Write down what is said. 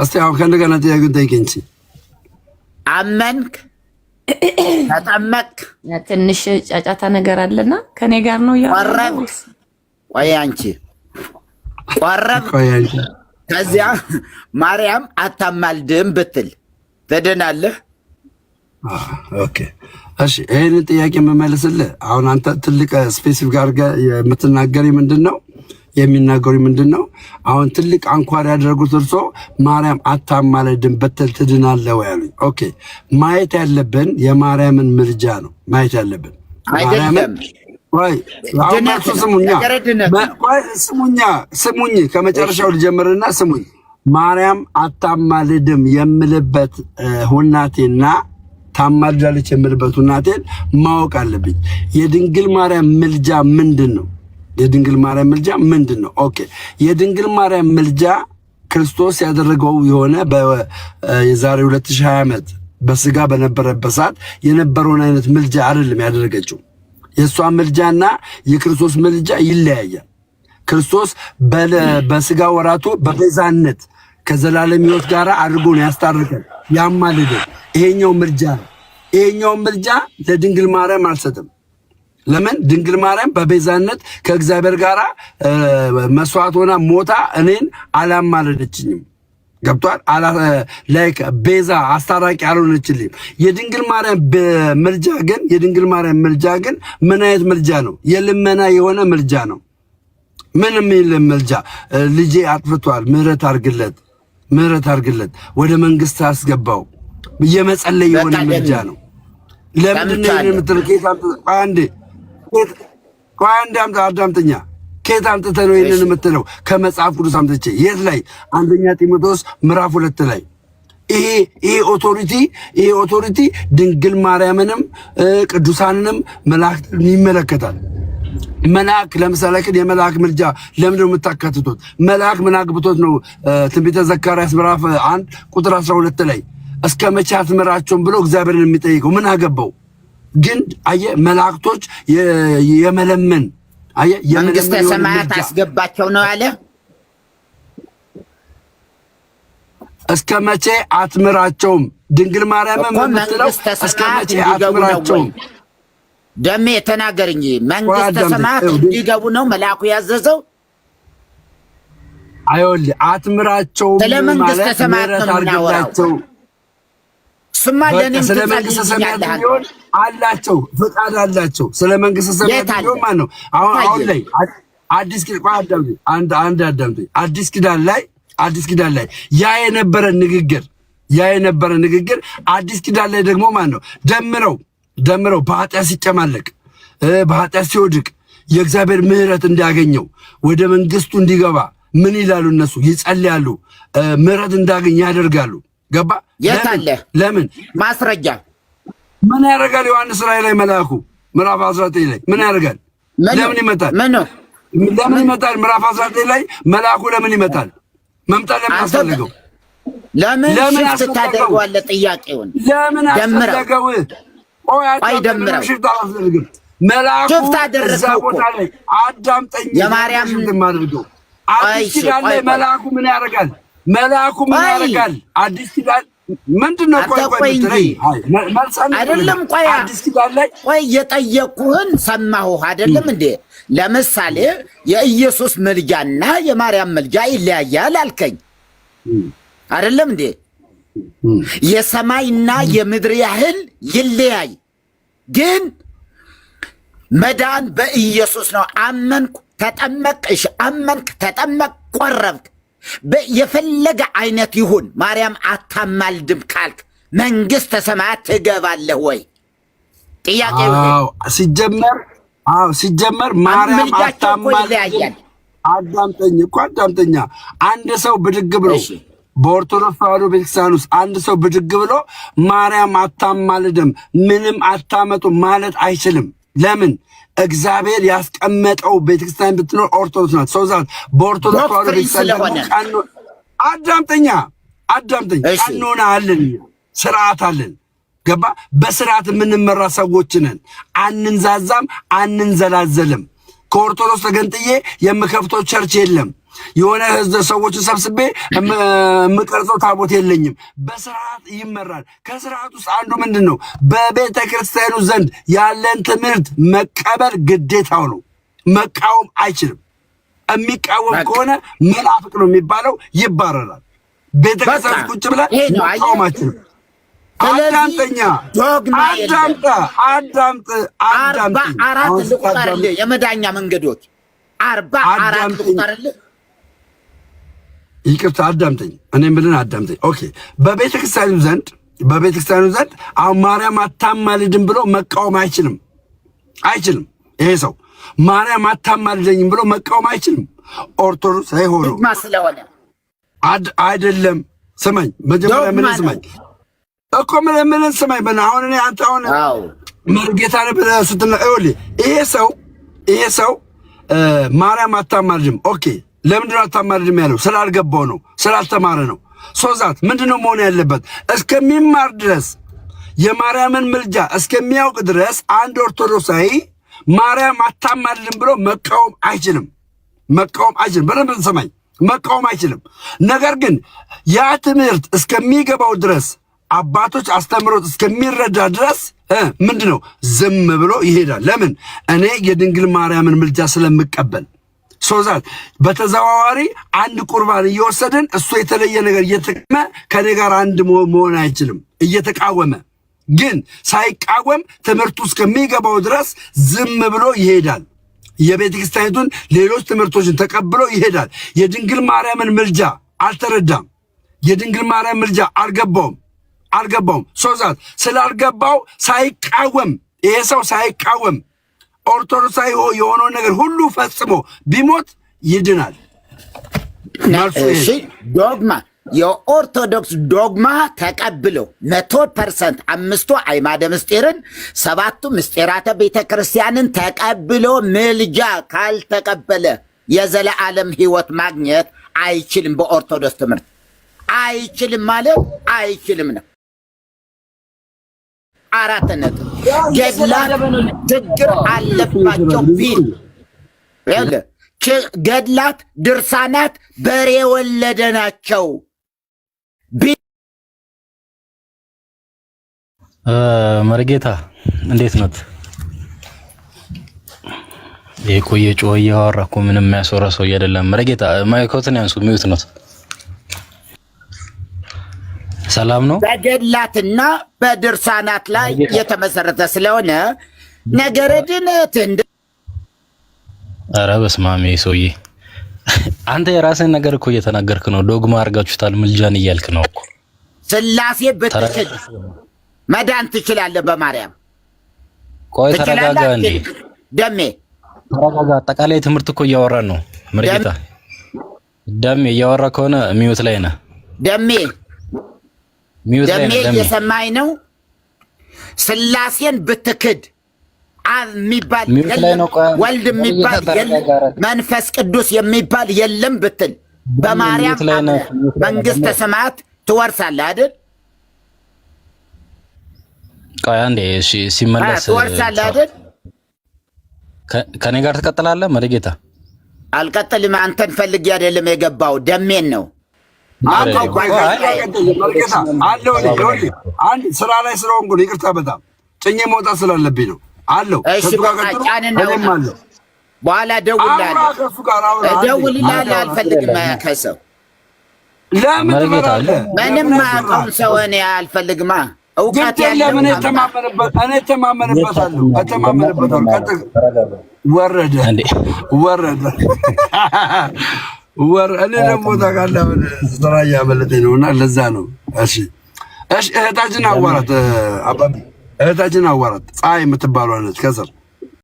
እስቲ አሁን ከእንደገና ጥያቄውን ጠይቀኝ እንጂ አመንክ ተጠመቅ ትንሽ ጫጫታ ነገር አለና ከኔ ጋር ነው ያለው። ቆይ አንቺ ቆረብ ከዚያ ማርያም አታማልድም ብትል ትድናለህ? ኦኬ እሺ፣ ይሄን ጥያቄ የምመልስልህ አሁን አንተ ትልቅ ስፔሲፊክ አድርገህ የምትናገሪ ምንድነው የሚናገሩ ምንድነው? አሁን ትልቅ አንኳር ያደረጉት እርሶ ማርያም አታማልድም ብትል ትድናለህ ወይ አሉኝ። ኦኬ ማየት ያለብን የማርያምን ምልጃ ነው ማየት ያለብን። አይደለም ወይ አሁን ስሙኝ ከመጨረሻው ልጀምርና ስሙኝ። ማርያም አታማልድም የምልበት ሁናቴና ታማልዳለች የምልበት ሁናቴን ማወቅ አለብኝ። የድንግል ማርያም ምልጃ ምንድነው? የድንግል ማርያም ምልጃ ምንድነው? ኦኬ የድንግል ማርያም ምልጃ ክርስቶስ ያደረገው የሆነ የዛሬ 2020 ዓመት በስጋ በነበረበት ሰዓት የነበረውን አይነት ምልጃ አይደለም ያደረገችው። የሷ ምልጃና የክርስቶስ ምልጃ ይለያያል። ክርስቶስ በስጋ ወራቱ በቤዛነት ከዘላለም ሕይወት ጋር አድርጎ ነው ያስታረቀን ያማልደን። ይሄኛው ምልጃ ነው። ይሄኛው ምልጃ ለድንግል ማርያም አልሰጥም። ለምን? ድንግል ማርያም በቤዛነት ከእግዚአብሔር ጋር መስዋዕት ሆና ሞታ እኔን አላማለደችኝም። ገብቷል? ላይክ ቤዛ አስታራቂ አልሆነችልኝ። የድንግል ማርያም ምልጃ ግን ምን አይነት ምልጃ ነው? የልመና የሆነ ምልጃ ነው። ምንም የለም ምልጃ። ልጄ አጥፍቷል፣ ምህረት አርግለት፣ ወደ መንግስት አስገባው፣ የመጸለይ የሆነ ምልጃ ነው። ለምንድን ነው የምትለው? አዳምጠኛ ከየት አምጥተህ ነው ይሄንን የምትለው? ከመጽሐፍ ቅዱስ አምጥቼ። የት ላይ? አንደኛ ጢሞቴዎስ ምዕራፍ 2 ላይ። ይሄ ኦቶሪቲ ድንግል ማርያምንም ቅዱሳንንም መላእክትን ይመለከታል። መልአክ ለምሳሌ የመልአክ ምልጃ ለምንድን ነው የምታካትቱት? መልአክ ምን አግብቶት ነው? ትንቢተ ዘካርያስ ምዕራፍ 1 ቁጥር 12 ላይ እስከ መቼ አትምራቸውም ብሎ እግዚአብሔርን የሚጠይቀው ምን አገባው? ግን አየህ መላእክቶች የመለመን መንግስተ ሰማያት አስገባቸው ነው ያለ። እስከ መቼ አትምራቸውም? ድንግል ማርያም የምትለው እስከ መቼ አትምራቸውም? ደሜ ተናገር እንጂ መንግስተ ሰማያት እንዲገቡ ነው መልአኩ ያዘዘው። አይወልህ አትምራቸውም መንግስተ ሰማያት ነው የምናወራው። ስማ ለኔም ስለ መንግስተ ሰማያት ቢሆን አላቸው ፍቃድ አላቸው። ስለ መንግስተ ሰማያት ቢሆን ማን ነው አሁን ላይ አዲስ ኪዳን ላይ ያ የነበረ ንግግር አዲስ ኪዳን ላይ ደግሞ ማን ነው ደምረው በኃጢአት ሲጨማለቅ በኃጢአት ሲወድቅ የእግዚአብሔር ምሕረት እንዲያገኘው ወደ መንግስቱ እንዲገባ ምን ይላሉ እነሱ? ይጸልያሉ፣ ምሕረት እንዳገኝ ያደርጋሉ። ገባ? ለምን? ማስረጃ ምን ያደርጋል? ዮሐንስ ራእይ ላይ መልአኩ ምዕራፍ 19 ላይ ምን ያደርጋል? ለምን ይመጣል? ለምን ይመጣል? ምዕራፍ 19 ላይ መልአኩ ለምን ይመጣል? መምጣት ለምን አስፈለገው? ለምን ሽፍት ታደርገዋለህ? ጥያቄውን ለምን አስፈለገው? ቆይ ደምረው መልአኩ ሽፍት አደረገው እኮ አዳምጠኝ። የማርያም ማድረገው አዲስ ኪዳን ላይ መልአኩ ምን ያደርጋል? አዲስ ኪዳን ምንድነው? ቆይ አይደለም። አዲስ ኪዳን ላይ የጠየቁህን ሰማሁህ አይደለም እንዴ? ለምሳሌ የኢየሱስ ምልጃና የማርያም ምልጃ ይለያያል አልከኝ አይደለም እንዴ? የሰማይና የምድር ያህል ይለያይ፣ ግን መዳን በኢየሱስ ነው። አመንኩ ተጠመቅሽ፣ አመንክ ተጠመቅ፣ ቆረብክ፣ የፈለገ አይነት ይሁን ማርያም አታማልድም ካልክ መንግስተ ሰማያት ትገባለህ ወይ? ጥያቄ ሲጀመር ማርያም አታማልድም። አዳምጠኛ አንድ ሰው ብድግ ብሎ በኦርቶዶክስ ተዋሕዶ ቤተክርስቲያን ውስጥ አንድ ሰው ብድግ ብሎ ማርያም አታማልድም ምንም አታመጡ ማለት አይችልም። ለምን? እግዚአብሔር ያስቀመጠው ቤተክርስቲያን ብትኖር ኦርቶዶክስ ናት። ሰው ዛት በኦርቶዶክስ ተዋሕዶ ቤተክርስቲያን አዳምጠኝ ቀኖና አለን፣ ስርዓት አለን። ገባ? በስርዓት የምንመራ ሰዎች ነን። አንንዛዛም፣ አንንዘላዘልም። ከኦርቶዶክስ ተገንጥዬ የምከፍተው ቸርች የለም። የሆነ ህዝብ ሰዎችን ሰብስቤ የምቀርጸው ታቦት የለኝም። በስርዓት ይመራል። ከስርዓት ውስጥ አንዱ ምንድን ነው? በቤተ ክርስቲያኑ ዘንድ ያለን ትምህርት መቀበል ግዴታው ነው። መቃወም አይችልም። የሚቃወም ከሆነ መናፍቅ ነው የሚባለው፣ ይባረራል። ቤተ ክርስቲያን ቁጭ ብለህ መቃወም አትችልም። አዳምጠኛ አዳምጥ። ልቁጠርልህ የመዳኛ መንገዶች 44 ልቁጠርልህ። ይቅርታ አዳምጠኝ፣ እኔ የምልህን አዳምጠኝ። ኦኬ። በቤተ ክርስቲያኑ ዘንድ አሁን ማርያም አታማልድም ብሎ መቃወም አይችልም። ይሄ ሰው ማርያም አታማልደኝም ብሎ መቃወም አይችልም። ኦርቶዶክስ ሆኖ ስለሆነ አይደለም። ስማኝ፣ መጀመሪያ ምን ስማኝ እኮ ምን ስማኝ። አሁን እኔ አንተ አሁን መርጌታ ነህ ብለህ ስትነግረኝ ይሄ ሰው ማርያም አታማልድም። ኦኬ፣ ለምንድን ነው አታማልድም ያለው? ስላልገባው ነው፣ ስላልተማረ ነው። ሶዛት ምንድነው መሆን ያለበት? እስከሚማር ድረስ የማርያምን ምልጃ እስከሚያውቅ ድረስ አንድ ኦርቶዶክሳዊ ማርያም አታማልድም ብሎ መቃወም አይችልም። በደንብ ሰማኝ፣ መቃወም አይችልም። ነገር ግን ያ ትምህርት እስከሚገባው ድረስ አባቶች አስተምሮት እስከሚረዳ ድረስ ምንድነው ዝም ብሎ ይሄዳል። ለምን? እኔ የድንግል ማርያምን ምልጃ ስለምቀበል። ሶዛት በተዘዋዋሪ አንድ ቁርባን እየወሰድን እሱ የተለየ ነገር እየተቀመ ከኔ ጋር አንድ መሆን አይችልም። እየተቃወመ ግን ሳይቃወም ትምህርቱ እስከሚገባው ድረስ ዝም ብሎ ይሄዳል። የቤተ ክርስቲያኒቱን ሌሎች ትምህርቶችን ተቀብሎ ይሄዳል። የድንግል ማርያምን ምልጃ አልተረዳም። የድንግል ማርያም ምልጃ አልገባውም። ሶዛት ስላልገባው ሳይቃወም፣ ይሄ ሰው ሳይቃወም ኦርቶዶክሳዊ የሆነውን ነገር ሁሉ ፈጽሞ ቢሞት ይድናል። ዶግማ የኦርቶዶክስ ዶግማ ተቀብሎ 100% 5ቱ አዕማደ ምስጢርን 7ቱ ምስጢራተ ቤተ ክርስቲያንን ተቀብሎ ምልጃ ካልተቀበለ የዘለዓለም ሕይወት ማግኘት አይችልም። በኦርቶዶክስ ትምህርት አይችልም ማለት አይችልም ነው። 4 ነጥብ። ገድላት ችግር አለባቸው ቢል ገድላት ድርሳናት በሬ ወለደ ናቸው። መርጌታ እንዴት ነት? የቆየ ጮህ እያወራ እኮ ምንም የሚያስወራ ሰው አይደለም። መርጌታ ማይኮትን ያንሱ፣ ሚዩት ነት። ሰላም ነው። በገድላትና በድርሳናት ላይ የተመሰረተ ስለሆነ ነገረ ድነት ኧረ በስመ አብ ሰውዬ፣ አንተ የራስህን ነገር እኮ እየተናገርክ ነው። ዶግማ አድርጋችሁታል ምልጃን እያልክ ነው እኮ። ስላሴ ብትክድ መዳን ትችላለህ በማርያም። ቆይ ተረጋጋ እንዴ ደሜ፣ ተረጋጋ። አጠቃላይ ትምህርት እኮ እያወራን ነው መርጌታ። ደሜ እያወራ ከሆነ ሚዩት ላይ ነህ ደሜ። ደሜ እየሰማኝ ነው። ስላሴን ብትክድ የሚባል የለም፣ ወልድ የሚባል የለም፣ መንፈስ ቅዱስ የሚባል የለም ብትል በማርያም መንግስተ ሰማያት ትወርሳለህ አይደል? ቆይ አንዴ እሺ፣ ሲመለስ ትወርሳለህ አይደል? ከኔ ጋር ትቀጥላለህ መርጌታ? አልቀጥልም። አንተን ፈልጌ አይደለም የገባው፣ ደሜን ነው። አንድ ስራ ላይ ስለሆንኩ ነው፣ ይቅርታ በጣም ጭኜ መውጣት ስላለብኝ ነው አለው። በኋላ ደውልልሃለሁ። አልፈልግም ከሰው ምንም አያውቀውን ሰው እኔ አልፈልግማ። እውቀት ያለው እኔ እተማመንበታለሁ። ወረደ እኔ ደግሞ ታውቃለህ ስራ እያመለጠኝ ነው እና ለዛ ነው። እሺ እህታችን አዋራት፣ አባቢ እህታችን አዋራት፣ ፀሐይ የምትባለው ነች ከስር